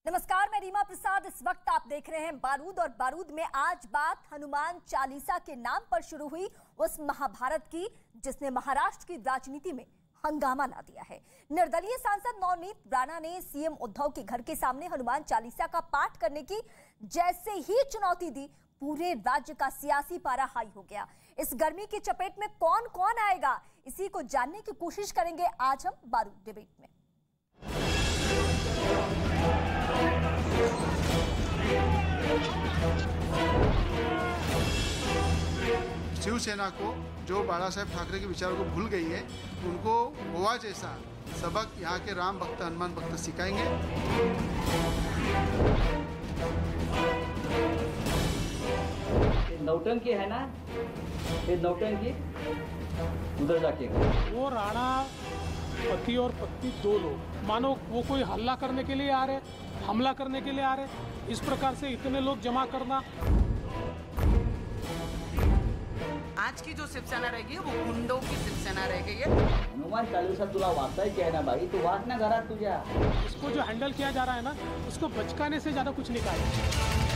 नमस्कार, मैं रीमा प्रसाद। इस वक्त आप देख रहे हैं बारूद, और बारूद में आज बात हनुमान चालीसा के नाम पर शुरू हुई, उस महाभारत की जिसने महाराष्ट्र की राजनीति में हंगामा ला दिया है। निर्दलीय सांसद नवनीत राणा ने सीएम उद्धव के घर के सामने हनुमान चालीसा का पाठ करने की जैसे ही चुनौती दी, पूरे राज्य का सियासी पारा हाई हो गया। इस गर्मी की चपेट में कौन कौन आएगा, इसी को जानने की कोशिश करेंगे आज हम बारूद डिबेट में। शिवसेना को, जो बाला साहेब ठाकरे के विचारों को भूल गई है, उनको गोवा जैसा सबक यहाँ के राम भक्त हनुमान भक्त सिखाएंगे। नौटंकी है ना, ये नौटंकी उधर जाके वो राणा पति और पत्नी दो लोग, मानो वो कोई हल्ला करने के लिए आ रहे, हमला करने के लिए आ रहे, इस प्रकार से इतने लोग जमा करना। आज की जो शिवसेना रहेगी वो गुंडों की शिवसेना रह गई है। हनुमान चालीसा तुला वाचायची आहे ना बाई, तू वाच ना घरात तुझ्या। इसको जो हैंडल किया जा रहा है ना, उसको बचकाने से ज्यादा कुछ नहीं कहा।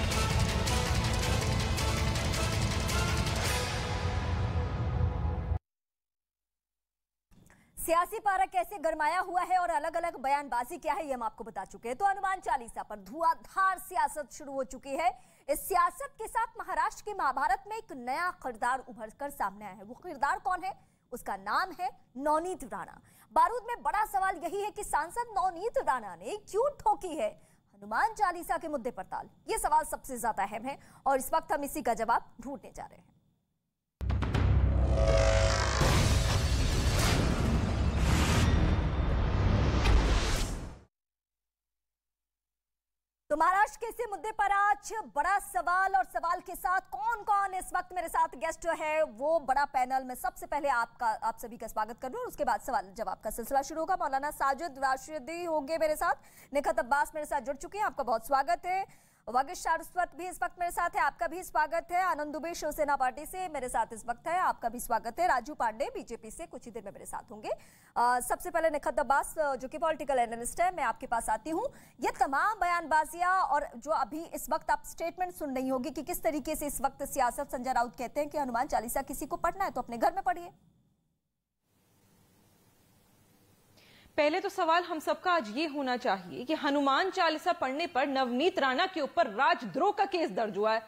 सियासी पारा कैसे गरमाया हुआ है और अलग अलग बयानबाजी क्या है, ये हम आपको बता चुके हैं। तो हनुमान चालीसा पर धुआंधार सियासत शुरू हो चुकी है। इस सियासत के साथ महाराष्ट्र के महाभारत में एक नया किरदार उभर कर सामने आया है। वो किरदार कौन है? उसका नाम है नवनीत राणा। बारूद में बड़ा सवाल यही है कि सांसद नवनीत राणा ने क्यों ठोकी है हनुमान चालीसा के मुद्दे पर ताल। ये सवाल सबसे ज्यादा अहम है और इस वक्त हम इसी का जवाब ढूंढने जा रहे हैं। तो महाराष्ट्र के इसी मुद्दे पर आज बड़ा सवाल, और सवाल के साथ कौन कौन इस वक्त मेरे साथ गेस्ट है, वो बड़ा पैनल। में सबसे पहले आप सभी का स्वागत कर लूं और उसके बाद सवाल जवाब का सिलसिला शुरू होगा। मौलाना साजिद राशिदी होंगे मेरे साथ, निखत अब्बास मेरे साथ जुड़ चुके हैं, आपका बहुत स्वागत है। वागिश सारस्वत भी इस वक्त मेरे साथ है, आपका भी स्वागत है। आनंद दुबे शिवसेना पार्टी से मेरे साथ इस वक्त है, आपका भी स्वागत है। राजू पांडे बीजेपी से कुछ ही देर में मेरे साथ होंगे। सबसे पहले निखत अब्बास जो कि पॉलिटिकल एनालिस्ट है, मैं आपके पास आती हूँ। ये तमाम बयानबाजियां और जो अभी इस वक्त आप स्टेटमेंट सुन रही होगी कि किस तरीके से इस वक्त सियासत, संजय राउत कहते हैं कि हनुमान चालीसा किसी को पढ़ना है तो अपने घर में पढ़िए। पहले तो सवाल हम सबका आज ये होना चाहिए कि हनुमान चालीसा पढ़ने पर नवनीत राणा के ऊपर राजद्रोह का केस दर्ज हुआ है।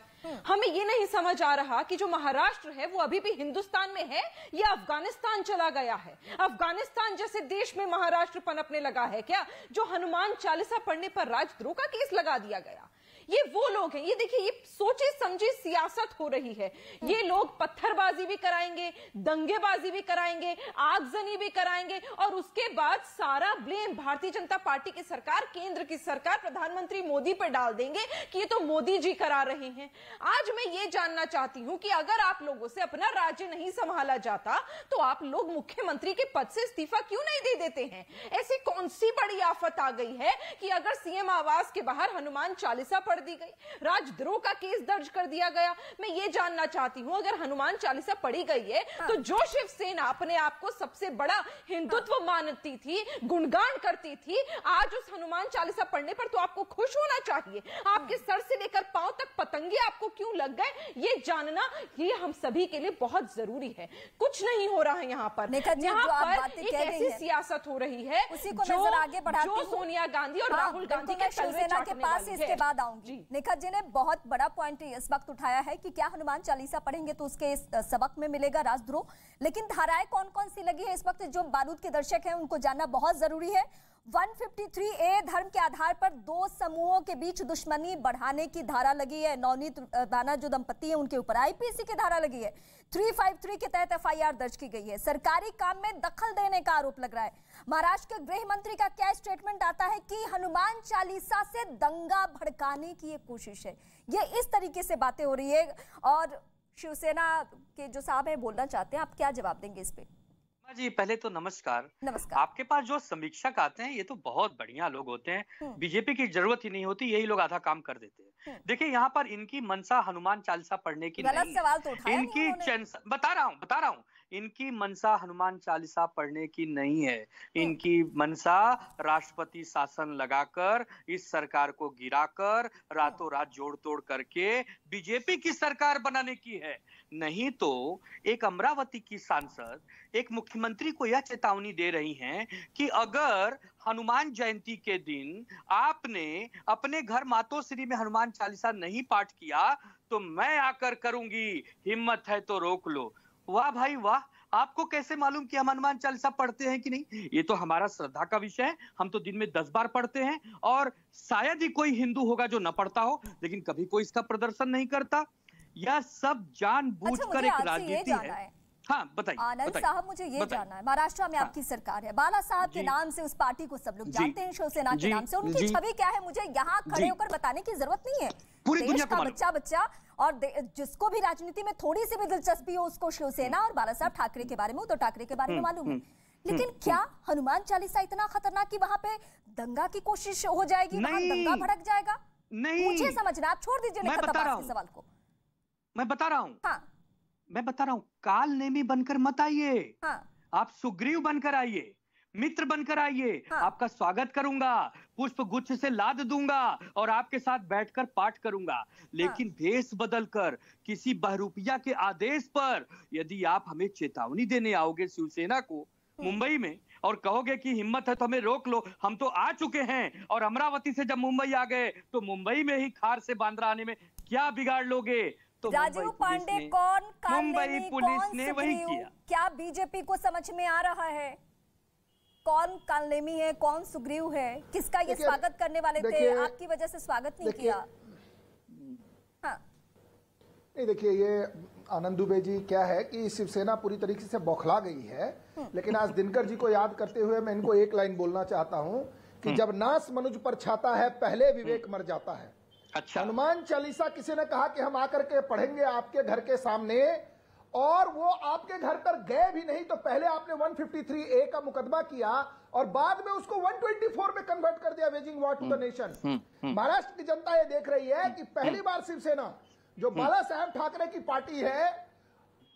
हमें ये नहीं समझ आ रहा कि जो महाराष्ट्र है वो अभी भी हिंदुस्तान में है या अफगानिस्तान चला गया है। अफगानिस्तान जैसे देश में महाराष्ट्र पनपने लगा है क्या, जो हनुमान चालीसा पढ़ने पर राजद्रोह का केस लगा दिया गया। ये वो लोग हैं, ये देखिए, ये सोचे समझी सियासत हो रही है। ये लोग पत्थरबाजी भी कराएंगे, दंगेबाजी भी कराएंगे, आगजनी भी कराएंगे, और उसके बाद सारा ब्लेम भारतीय जनता पार्टी की सरकार, केंद्र की सरकार, प्रधानमंत्री मोदी पर डाल देंगे कि ये तो मोदी जी करा रहे हैं। आज मैं ये जानना चाहती हूं कि अगर आप लोगों से अपना राज्य नहीं संभाला जाता तो आप लोग मुख्यमंत्री के पद से इस्तीफा क्यों नहीं दे देते हैं? ऐसी कौन सी बड़ी आफत आ गई है कि अगर सीएम आवास के बाहर हनुमान चालीसा दी गई, राजद्रोह का केस दर्ज कर दिया गया? मैं ये जानना चाहती हूं, अगर हनुमान चालीसा पढ़ी गई है तो जो शिवसेना अपने आप को सबसे बड़ा हिंदुत्व मानती थी, गुणगान करती थी, आज उस हनुमान चालीसा पढ़ने पर तो आपको खुश होना चाहिए। आपके सर से लेकर पांव तक पतंगे आपको क्यों लग गए, ये जानना ये हम सभी के लिए बहुत जरूरी है। कुछ नहीं हो रहा है यहाँ पर। यहाँ पर एक ऐसी सियासत हो रही है उसी को नजर आगे बढ़ाती जो सोनिया गांधी और राहुल गांधी के शिवसेना के पास इसके बाद आऊंगी। निखत जी ने बहुत बड़ा पॉइंट इस वक्त उठाया है कि क्या हनुमान चालीसा पढ़ेंगे तो उसके सबक में मिलेगा राजद्रोह, लेकिन धाराएं कौन कौन सी लगी है इस वक्त जो बारूद के दर्शक हैं उनको जानना बहुत जरूरी है। 153A धर्म के आधार पर दो समूहों के बीच दुश्मनी बढ़ाने की धारा लगी है। नवनीत राणा जो दंपति है उनके ऊपर आईपीसी की धारा लगी है। 353 के तहत एफआईआर दर्ज की गई है। सरकारी काम में दखल देने का आरोप लग रहा है। महाराष्ट्र के गृह मंत्री का क्या स्टेटमेंट आता है कि हनुमान चालीसा से दंगा भड़काने की ये कोशिश है। ये इस तरीके से बातें हो रही है और शिवसेना के जो साहब है बोलना चाहते हैं, आप क्या जवाब देंगे इस पे? जी पहले तो नमस्कार। नमस्कार। आपके पास जो समीक्षक आते हैं ये तो बहुत बढ़िया लोग होते हैं, बीजेपी की जरूरत ही नहीं होती, यही लोग आधा काम कर देते हैं। देखिए यहाँ पर इनकी मनसा हनुमान चालीसा पढ़ने की नहीं, सवाल तो इनकी बता रहा हूँ इनकी मनसा हनुमान चालीसा पढ़ने की नहीं है। इनकी मनसा राष्ट्रपति शासन लगाकर इस सरकार को गिराकर रातों रात जोड़ तोड़ करके बीजेपी की सरकार बनाने की है। नहीं तो एक अमरावती की सांसद एक मुख्यमंत्री को यह चेतावनी दे रही हैं कि अगर हनुमान जयंती के दिन आपने अपने घर मातोश्री में हनुमान चालीसा नहीं पाठ किया तो मैं आकर करूंगी, हिम्मत है तो रोक लो। वाह भाई वाह, आपको कैसे मालूम कि हम हनुमान चालीसा पढ़ते हैं कि नहीं? ये तो हमारा श्रद्धा का विषय है। हम तो दिन में 10 बार पढ़ते हैं और शायद ही कोई हिंदू होगा जो न पढ़ता हो, लेकिन कभी कोई इसका प्रदर्शन नहीं करता। यह सब जानबूझकर एक राजनीति है। हाँ बताइए आनंद साहब, मुझे ये जानना है, महाराष्ट्र में आपकी सरकार है, बाला साहब के नाम से उस पार्टी को सब लोग जानते हैं, शिवसेना के नाम से। उनकी छवि क्या है मुझे यहाँ खड़े होकर बताने की जरूरत नहीं है। पूरी दुनिया को बच्चा बच्चा और जिसको भी राजनीति में थोड़ी सी भी दिलचस्पी हो उसको शिवसेना और बाला साहब ठाकरे के बारे में, उद्धव ठाकरे के बारे में मालूम है। लेकिन क्या हनुमान चालीसा इतना खतरनाक कि वहां पे दंगा की कोशिश हो जाएगी, वहां दंगा भड़क जाएगा? नहीं, मुझे समझना, आप छोड़ दीजिए के सवाल को। मैं बता रहा हूँ, हाँ मैं बता रहा हूँ, काल नेमी बनकर मत आइए। हाँ। आप सुग्रीव बनकर आइए, मित्र बनकर आइए। हाँ। आपका स्वागत करूंगा, पुष्प गुच्छ से लाद दूंगा और आपके साथ बैठकर पाठ करूंगा। लेकिन भेष बदलकर किसी बहरूपिया के आदेश पर यदि आप हमें चेतावनी देने आओगे शिवसेना को मुंबई में और कहोगे कि हिम्मत है तो हमें रोक लो, हम तो आ चुके हैं और अमरावती से जब मुंबई आ गए तो मुंबई में ही खार से बांद्रा आने में क्या बिगाड़ लोगे? तो राजीव पांडे कौन, मुंबई पुलिस ने वही किया। क्या बीजेपी को समझ में आ रहा है कौन कालनेमी है, कौन सुग्रीव है? किसका ये स्वागत करने वाले थे, आपकी वजह से स्वागत नहीं किया? हाँ नहीं, देखिए ये आनंद दुबे जी, क्या है कि शिवसेना पूरी तरीके से बौखला गई है। लेकिन आज दिनकर जी को याद करते हुए मैं इनको एक लाइन बोलना चाहता हूं कि जब नास मनुज पर छाता है पहले विवेक मर जाता है। अच्छा। हनुमान चालीसा किसी ने कहा कि हम आकर के पढ़ेंगे आपके घर के सामने, और वो आपके घर पर गए भी नहीं तो पहले आपने 153A का मुकदमा किया और बाद में उसको 124 में कन्वर्ट कर दिया, waging war to the nation. Maharashtra की जनता ये देख रही है कि पहली बार शिवसेना जो बाला साहेब ठाकरे की पार्टी है,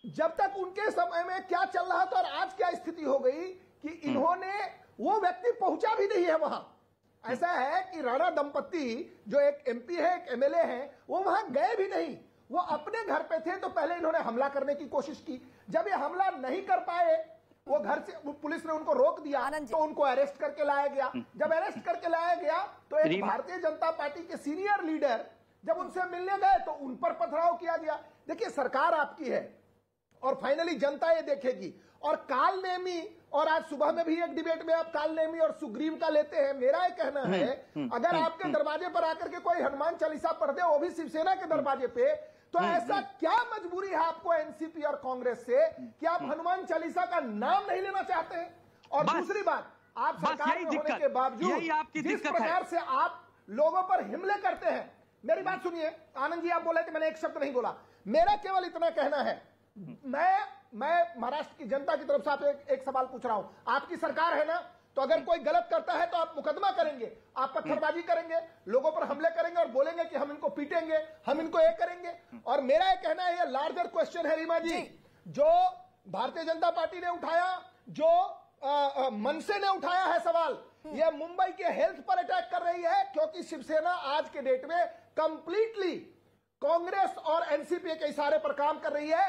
जब तक उनके समय में क्या चल रहा था और आज क्या स्थिति हो गई कि इन्होंने, वो व्यक्ति पहुंचा भी नहीं है वहां। ऐसा है कि राणा दंपत्ति जो एक MP है, एक MLA है, वो वहां गए भी नहीं, वो अपने घर पे थे तो पहले इन्होंने हमला करने की कोशिश की। जब ये हमला नहीं कर पाए, वो घर से पुलिस ने उनको रोक दिया तो उनको अरेस्ट करके लाया गया। जब अरेस्ट करके लाया गया तो एक भारतीय जनता पार्टी के सीनियर लीडर जब उनसे मिलने गए तो उन पर पथराव किया गया। देखिए सरकार आपकी है और फाइनली जनता ये देखेगी। और काल नेमी, और आज सुबह में भी एक डिबेट में आप काल नेमी और सुग्रीव का लेते हैं। मेरा ये कहना है अगर आपके दरवाजे पर आकर के कोई हनुमान चालीसा पढ़ दे, वो भी शिवसेना के दरवाजे पे, तो ऐसा क्या मजबूरी है आपको एनसीपी और कांग्रेस से कि आप हनुमान चालीसा का नाम नहीं लेना चाहते हैं? और दूसरी बात, आप सरकार में होने के बावजूद जिस प्रकार से आप लोगों पर हमले करते हैं, मेरी बात सुनिए आनंद जी, आप बोले थे मैंने एक शब्द नहीं बोला। मेरा केवल इतना कहना है, मैं महाराष्ट्र की जनता की तरफ से आप एक सवाल पूछ रहा हूं। आपकी सरकार है ना, तो अगर कोई गलत करता है तो आप मुकदमा करेंगे, आप पत्थरबाजी करेंगे, लोगों पर हमले करेंगे और बोलेंगे कि हम इनको पीटेंगे, हम इनको ये करेंगे। और मेरा ये कहना है, ये लार्जर क्वेश्चन है रीमा जी, जो भारतीय जनता पार्टी ने उठाया, जो मनसे ने उठाया है सवाल, यह मुंबई के हेल्थ पर अटैक कर रही है, क्योंकि शिवसेना आज के डेट में कंप्लीटली कांग्रेस और एनसीपी के इशारे पर काम कर रही है।